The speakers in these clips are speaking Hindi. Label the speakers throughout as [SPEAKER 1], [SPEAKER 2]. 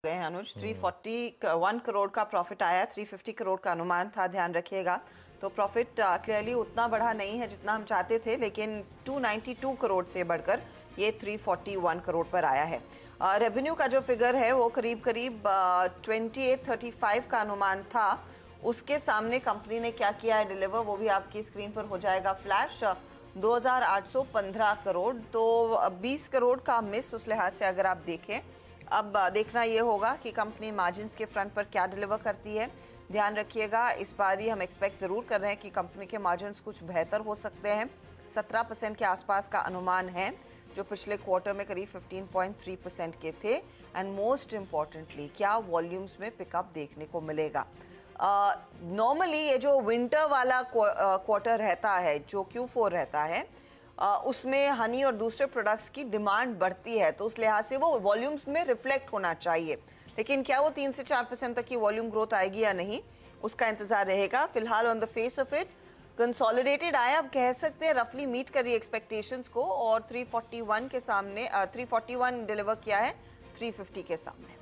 [SPEAKER 1] गए हैं अनुज। 341 करोड़ का प्रॉफिट आया, 350 करोड़ का अनुमान था, ध्यान रखिएगा। तो प्रॉफिट क्लियरली उतना बढ़ा नहीं है जितना हम चाहते थे, लेकिन 292 करोड़ से बढ़कर ये 341 करोड़ पर आया है। रेवेन्यू का जो फिगर है वो करीब करीब 2835 का अनुमान था, उसके सामने कंपनी ने क्या किया है डिलीवर, वो भी आपकी स्क्रीन पर हो जाएगा फ्लैश। 2815 करोड़, तो 20 करोड़ का मिस उस लिहाज से अगर आप देखें। अब देखना ये होगा कि कंपनी मार्जिन्स के फ्रंट पर क्या डिलीवर करती है। ध्यान रखिएगा, इस बार ही हम एक्सपेक्ट ज़रूर कर रहे हैं कि कंपनी के मार्जिन्स कुछ बेहतर हो सकते हैं। 17% के आसपास का अनुमान है, जो पिछले क्वार्टर में करीब 15.3% के थे। एंड मोस्ट इम्पॉर्टेंटली, क्या वॉल्यूम्स में पिकअप देखने को मिलेगा। नॉर्मली ये जो विंटर वाला क्वार्टर रहता है, जो Q4 रहता है, उसमें हनी और दूसरे प्रोडक्ट्स की डिमांड बढ़ती है, तो उस लिहाज से वो वॉल्यूम्स में रिफ्लेक्ट होना चाहिए। लेकिन क्या वो 3 से 4% तक की वॉल्यूम ग्रोथ आएगी या नहीं, उसका इंतजार रहेगा। फिलहाल on the face of it consolidated आया, अब कह सकते हैं रफली मीट करी एक्सपेक्टेशंस को, और 341 के सामने 341 डिलीवर किया है 350 के सामने।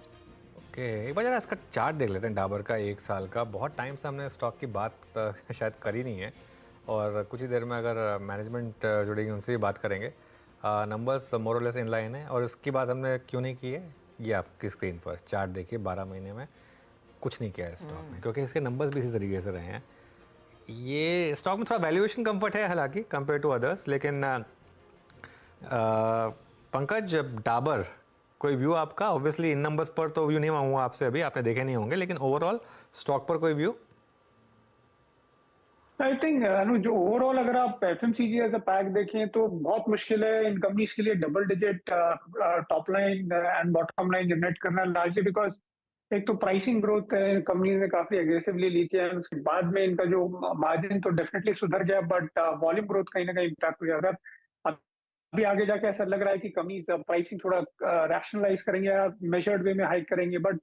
[SPEAKER 2] ओके, एक बार जरा इसका चार्ट देख लेते हैं डाबर का 1 साल का। बहुत टाइम से हमने स्टॉक की बात शायद करी नहीं है, और कुछ ही देर में अगर मैनेजमेंट जुड़ेगी उनसे भी बात करेंगे। नंबर्स मोर और लेस इन लाइन है, और इसकी बात हमने क्यों नहीं की है, ये आपकी स्क्रीन पर चार्ट देखिए। 12 महीने में कुछ नहीं किया है स्टॉक ने, क्योंकि इसके नंबर्स भी इसी तरीके से रहे हैं। ये स्टॉक में थोड़ा वैल्यूएशन कंफर्ट है हालांकि कंपेयर टू अदर्स, लेकिन पंकज, डाबर कोई व्यू आपका? ऑब्वियसली इन नंबर्स पर तो व्यू नहीं मांगूंगा आपसे, अभी आपने देखे नहीं होंगे, लेकिन ओवरऑल स्टॉक पर कोई व्यू?
[SPEAKER 3] आई थिंक जो ओवरऑल अगर आप एफएमसीजी एज अ पैक देखें तो बहुत मुश्किल है इन कंपनीज के लिए double digit top line and bottom line generate करना, लार्जली बिकॉज एक तो प्राइसिंग ग्रोथ कंपनी ने काफी एग्रेसिवली ली थी, उसके बाद में इनका जो मार्जिन तो डेफिनेटली सुधर गया, बट वॉल्यूम ग्रोथ कहीं ना कहीं इम्पैक्ट हो गया। अगर अभी आगे जाके ऐसा लग रहा है कि कंपनी प्राइसिंग थोड़ा रैशनलाइज करेंगे या मेजर्ड वे में हाइक करेंगे, बट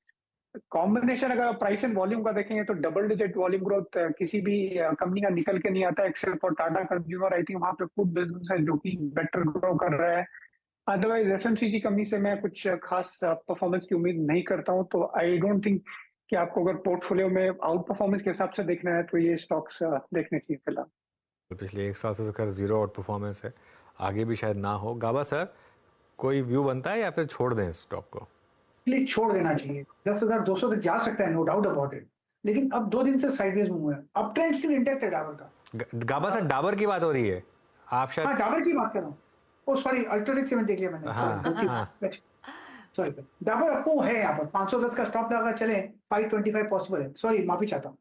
[SPEAKER 3] कॉम्बिनेशन अगर प्राइस एंड वॉल्यूम का देखेंगे तो डबल डिजिट वॉल्यूम ग्रोथ किसी भी कंपनी का निकल के नहीं आता, except for Tata consumer. I think वहां पे फूड बिजनेस है जो कि बेटर ग्रो कर रहा है। अदरवाइज एफएमसीजी कंपनी से मैं कुछ खास परफॉर्मेंस की उम्मीद नहीं करता हूं, तो आई डोंट थिंक कि आपको अगर पोर्टफोलियो में आउट परफॉर्मेंस के हिसाब से देखना है तो ये स्टॉक्स देखने चाहिए फिलहाल।
[SPEAKER 2] पिछले 1 साल से तो खैर जीरो आउट परफॉर्मेंस है, आगे भी शायद ना हो। गाबा सर, कोई व्यू बनता है या फिर छोड़ दें स्टॉक को?
[SPEAKER 4] प्लीज छोड़ देना चाहिए। 10,200 तक जा सकता है, नो डाउट अबाउट इट, लेकिन अब 2 दिन से साइडवेज मूव है। अप ट्रेंड स्टिल इंटैक्ट है डाबर का।
[SPEAKER 2] गाबा सर, डाबर की बात हो रही है, आप शायद?
[SPEAKER 4] हाँ, डाबर की बात कर रहा हूँ। ओ सॉरी, अल्ट्राटेक से मैं देख लिया मैंने। सॉरी, डाबर अपो है यहाँ पर 510 का स्टॉप लगा, चले 525 पॉसिबल है। सॉरी, माफी चाहता हूँ।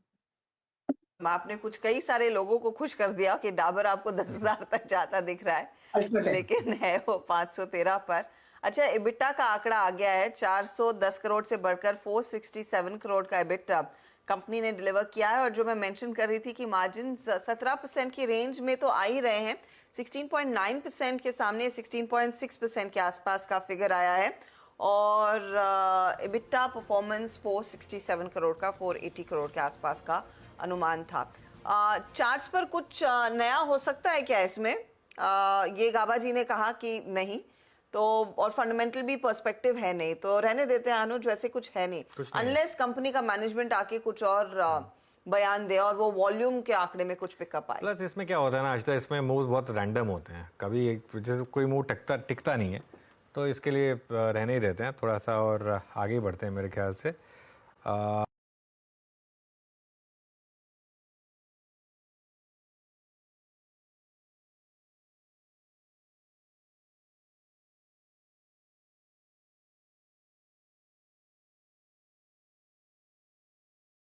[SPEAKER 1] आपने कुछ कई सारे लोगों को खुश कर दिया कि डाबर आपको 10,000 तक जाता दिख रहा है, लेकिन है वो 513 पर। अच्छा, इबिटा का आंकड़ा आ गया है, 410 करोड़ से बढ़कर 467 करोड़ का इबिटा कंपनी ने डिलीवर किया है। और जो मैं मेंशन कर रही थी कि मार्जिन 17% की रेंज में तो आ ही रहे हैं, 16.9% के सामने 16.6% के आसपास का फिगर आया है। और इबिटा परफॉर्मेंस 467 करोड़ का 480 करोड़ के आसपास का अनुमान था। चार्ट्स पर कुछ नया हो सकता है क्या इसमें? ये गाबा जी ने कहा कि नहीं, तो और फंडामेंटल भी पर्सपेक्टिव है नहीं, तो रहने देते हैं अनुज, वैसे कुछ है नहीं अनलेस कंपनी का मैनेजमेंट आके कुछ और बयान दे और वो वॉल्यूम के आंकड़े में कुछ पिकअप आए।
[SPEAKER 2] प्लस इसमें क्या होता है ना, आज तक इसमें मूव बहुत रैंडम होते हैं, कभी जैसे कोई मूव टिकता नहीं है, तो इसके लिए रहने ही देते हैं थोड़ा सा और आगे बढ़ते हैं मेरे ख्याल से।